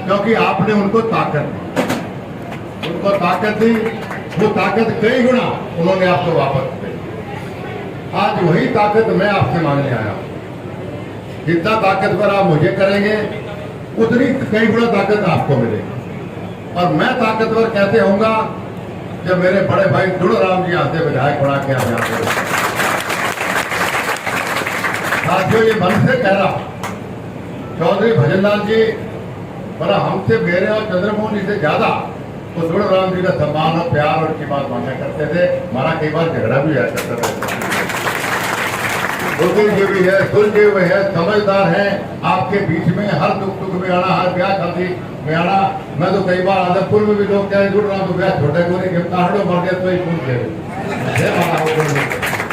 क्योंकि आपने उनको ताकत दी, उनको ताकत दी, वो ताकत कई गुना उन्होंने आपको वापस दी। आज वही ताकत मैं आपसे मांगने आया हूं। जितना ताकतवर आप मुझे करेंगे उतनी कई गुना ताकत आपको मिलेगी। और मैं ताकतवर कैसे होऊंगा जब मेरे बड़े भाई दुड़राम जी आते विधायक बना के आप जाते। साथियों, ये मन से कह रहा, चौधरी भजनलाल जी बड़ा हमसे मेरे और चंद्रमोहन जी से ज्यादा तो दुड़राम जी का सम्मान और प्यार और की बात मांगा करते थे। हमारा कई बार झगड़ा भी आया करता था। बुद्धिजीवी भी है, सुलझे हुए है, समझदार है, आपके बीच में हर दुख सुख में आना, हर ब्याह शादी में आना। मैं तो कई बार आदमपुर में भी लोग क्या जुड़ रहा हूँ, तो ब्याह छोटे को नहीं गिरफ्तार मर गया तो ही पूछ गए।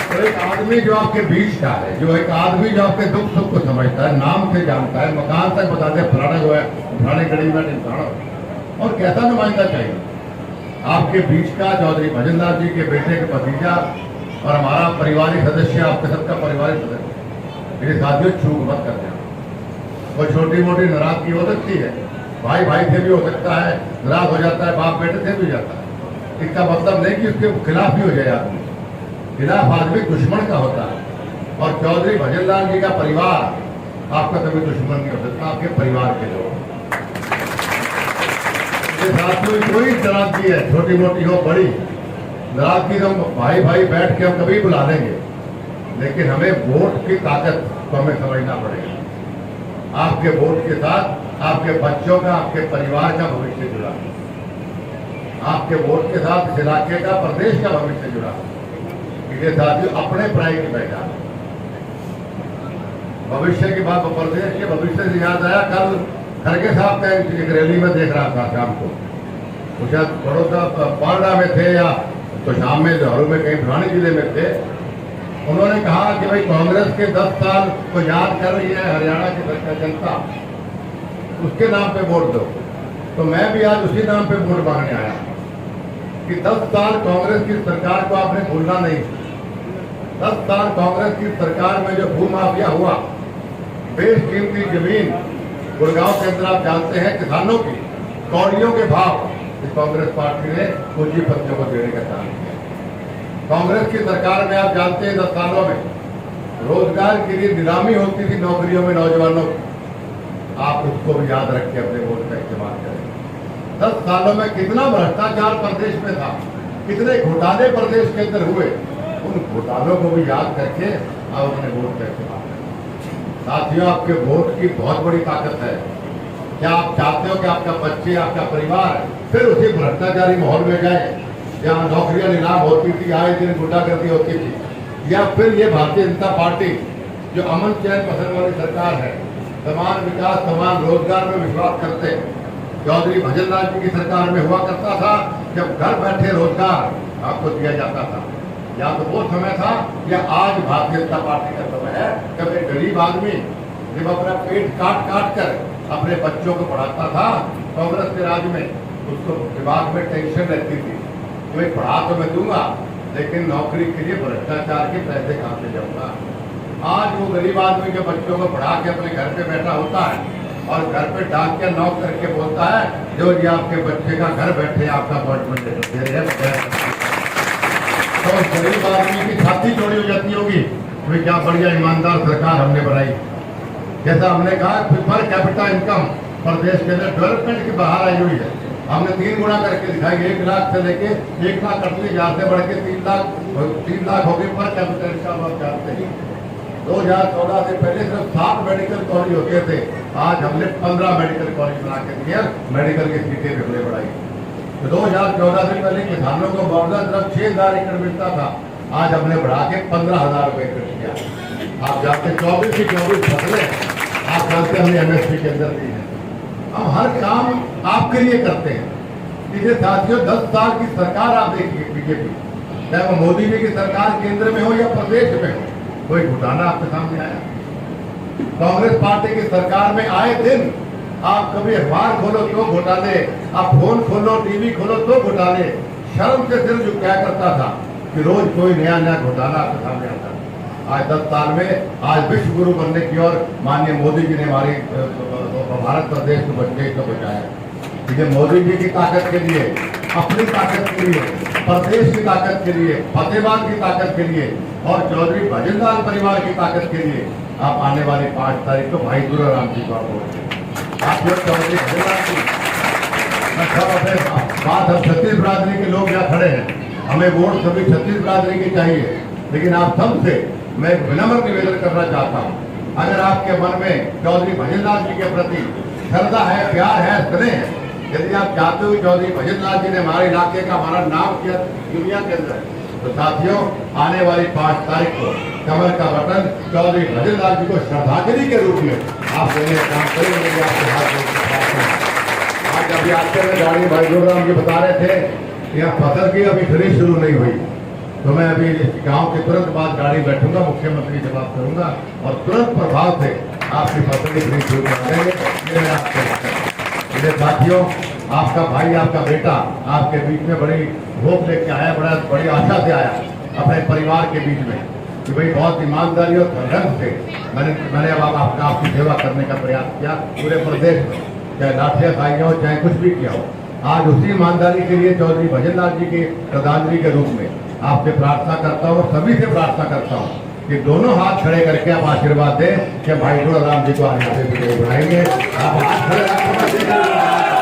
तो एक आदमी जो आपके बीच का है, जो एक आदमी जो आपके दुख सुख को समझता है, नाम से जानता है, मकान तक बताते हैं फलाना जो है फलाने गली में इंसान, और कैसा नुमाइंदा चाहिए आपके बीच का। चौधरी भजनलाल जी के बेटे के भतीजा और हमारा परिवारिक सदस्य, आपके सबका परिवारिक सदस्य। मेरे साथियों, चूक मत कर देना। कोई छोटी मोटी नाराजगी हो सकती है, भाई भाई से भी हो सकता है, नाराज हो जाता है, बाप बेटे से भी हो जाता है। इसका मतलब नहीं कि उसके खिलाफ भी हो जाए आदमी। खिलाफ आदमी दुश्मन का होता है। और चौधरी भजनलाल जी का परिवार आपका कभी दुश्मन नहीं हो सकता, आपके परिवार के लोग। साथियों, कोई नाराजगी है, छोटी मोटी हो बड़ी नाराजगी, हम भाई भाई बैठ के हम कभी बुला लेंगे, लेकिन हमें वोट की ताकत को हमें समझना पड़ेगा। आपके वोट के साथ आपके बच्चों का, आपके परिवार का भविष्य जुड़ा है। आपके वोट के साथ इस इलाके का, प्रदेश का भविष्य जुड़ा है। इसके साथियों, अपने पढ़ाई की पहचान, भविष्य की बात, प्रदेश के भविष्य से याद आया, कल खड़गे साहब का एक रैली में देख रहा था शाम को, शायद बड़ौदा पारडा में थे या तो शाम में जौहर में कहीं पुराने जिले में थे। उन्होंने कहा कि भाई कांग्रेस के 10 साल को याद कर रही है हरियाणा की जनता, उसके नाम पे वोट दो। तो मैं भी आज उसी नाम पे वोट मांगने आया कि 10 साल कांग्रेस की सरकार को आपने भूलना नहीं। 10 साल कांग्रेस की सरकार में जो भूमाफिया हुआ, बेशकीमती जमीन गुड़गांव के अंदर आप जानते हैं किसानों की कौड़ियों के भाव कांग्रेस पार्टी ने पूंजीपतियों को देने का काम किया। कांग्रेस की सरकार में आप जानते हैं 10 सालों में रोजगार के लिए नीलामी होती थी नौकरियों में नौजवानों की। आप उसको भी याद रख के अपने वोट का इस्तेमाल करें। 10 सालों में कितना भ्रष्टाचार प्रदेश में था, कितने घोटाले प्रदेश के अंदर हुए, उन घोटालों को भी याद करके आप अपने वोट का इस्तेमाल करें। साथियों, आपके वोट की बहुत बड़ी ताकत है। क्या आप चाहते हो कि आपका बच्चे, आपका परिवार फिर उसी भ्रष्टाचारी माहौल में जाए, जहाँ नौकरियां नीलाम होती थी, आए दिन गुंडागर्दी होती थी, या फिर ये भारतीय जनता पार्टी जो अमन चैन पसंद वाली सरकार है, समान विकास, समान रोजगार में विश्वास करते, चौधरी भजनलाल जी की सरकार में हुआ करता था जब घर बैठे रोजगार आपको दिया जाता था। या तो वो समय था या आज भारतीय जनता पार्टी का समय है, जब एक गरीब आदमी जब अपना पेट काट काट कर अपने बच्चों को पढ़ाता था कांग्रेस के राज में, उसको दिमाग में टेंशन रहती थी कि भाई पढ़ा तो मैं दूंगा, लेकिन नौकरी के लिए भ्रष्टाचार के पैसे कहाँ से जाऊंगा। आज वो गरीब आदमी के बच्चों को पढ़ा के अपने घर पे बैठा होता है और घर पे डाक के नॉक करके बोलता है, जो जी आपके बच्चे का घर बैठे आपका अपॉइंटमेंट दे रहे हैं। तो गरीब आदमी की छाती चौड़ी हो जाती होगी, वे क्या बढ़िया ईमानदार सरकार हमने बनाई। जैसा हमने कहा पर कैपिटा इनकम प्रदेश के अंदर डेवलपमेंट की बाहर आई हुई है। हमने 3 गुना करके दिखाई, 1 लाख से लेके 1,38,000 से बढ़ के 3 लाख हो गए पर कैपिटा इनकम। आप जानते हैं 2014 से पहले सिर्फ 7 मेडिकल कॉलेज होते थे, आज हमने 15 मेडिकल कॉलेज बना के दिए, मेडिकल की सीटें भी हमने बढ़ाई। तो 2014 से पहले किसानों को मुआवजा सिर्फ 6,000 एकड़ मिलता था, आज हमने बढ़ा के 15,000 रुपए कर दिया। आप जानते 24 की 24 फसलें आप जानते हमने MSP के अंदर दी है। हम हर काम आपके लिए करते हैं। इसलिए साथियों, 10 साल की सरकार आप देखिए बीजेपी, चाहे वो मोदी जी की सरकार केंद्र में हो या प्रदेश में हो, कोई घोटाला आपके सामने आया। कांग्रेस पार्टी की सरकार में आए दिन आप कभी अखबार खोलो तो घोटाले, आप फोन खोलो, टीवी खोलो तो घोटाले। शर्म से सिर झुकाया करता था कि रोज कोई नया नया घोटाला आपके सामने आता। आज 10 साल में आज विश्व गुरु बनने की ओर माननीय मोदी जी ने हमारी भारत प्रदेश को बच्चे को बचाया। देखिए मोदी जी की ताकत के लिए, अपनी ताकत के लिए, प्रदेश की ताकत के लिए, फतेहाबाद की ताकत के लिए और चौधरी भजनलाल परिवार की ताकत के लिए आप आने वाली 5 तारीख को भाई दुर्गाराम जी को वोट दें। आप लोग चौधरी भजनलाल जी सब अपने बात, हम छत्तीस बिरादरी के लोग यहाँ खड़े हैं, हमें वोट सभी छत्तीस बिरादरी की चाहिए, लेकिन आप सबसे मैं एक विनम्र निवेदन करना चाहता हूँ, अगर आपके मन में चौधरी भजनलाल जी के प्रति श्रद्धा है, प्यार है, स्नेह है, यदि आप चाहते हो चौधरी भजनलाल जी ने हमारे इलाके का हमारा नाम किया दुनिया के अंदर, तो साथियों आने वाली 5 तारीख को कमर का बटन चौधरी भजनलाल जी को श्रद्धांजलि के रूप में आप देने का काम करेंगे। आपके हाथ आज अभी आते हुए गाड़ी भाई दुर्गाराम जी बता रहे थे यहाँ फसल की अभी खरीद शुरू नहीं हुई, तो मैं अभी गांव के तुरंत बाद गाड़ी बैठूंगा, मुख्यमंत्री से बात करूंगा और तुरंत प्रभाव से आपकी फसल की खरीद शुरू कर देंगे। मेरे साथियों, आपका भाई, आपका बेटा आपके बीच में बड़ी होप लेके आया, बड़ी आशा से आया अपने परिवार के बीच में कि भाई बहुत ईमानदारी और संघर्ष से मैंने अब आपकी सेवा करने का प्रयास किया पूरे प्रदेश में, चाहे लाठिया खाई हो चाहे कुछ भी किया हो। आज उसी ईमानदारी के लिए चौधरी भजनलाल जी की श्रद्धांजलि के रूप में आपसे प्रार्थना करता हूँ और सभी से प्रार्थना करता हूँ कि दोनों हाथ खड़े करके आप आशीर्वाद दें कि भाई दुर्गाराम जी को आगे विजयी बनाएंगे। आप हाथ खड़े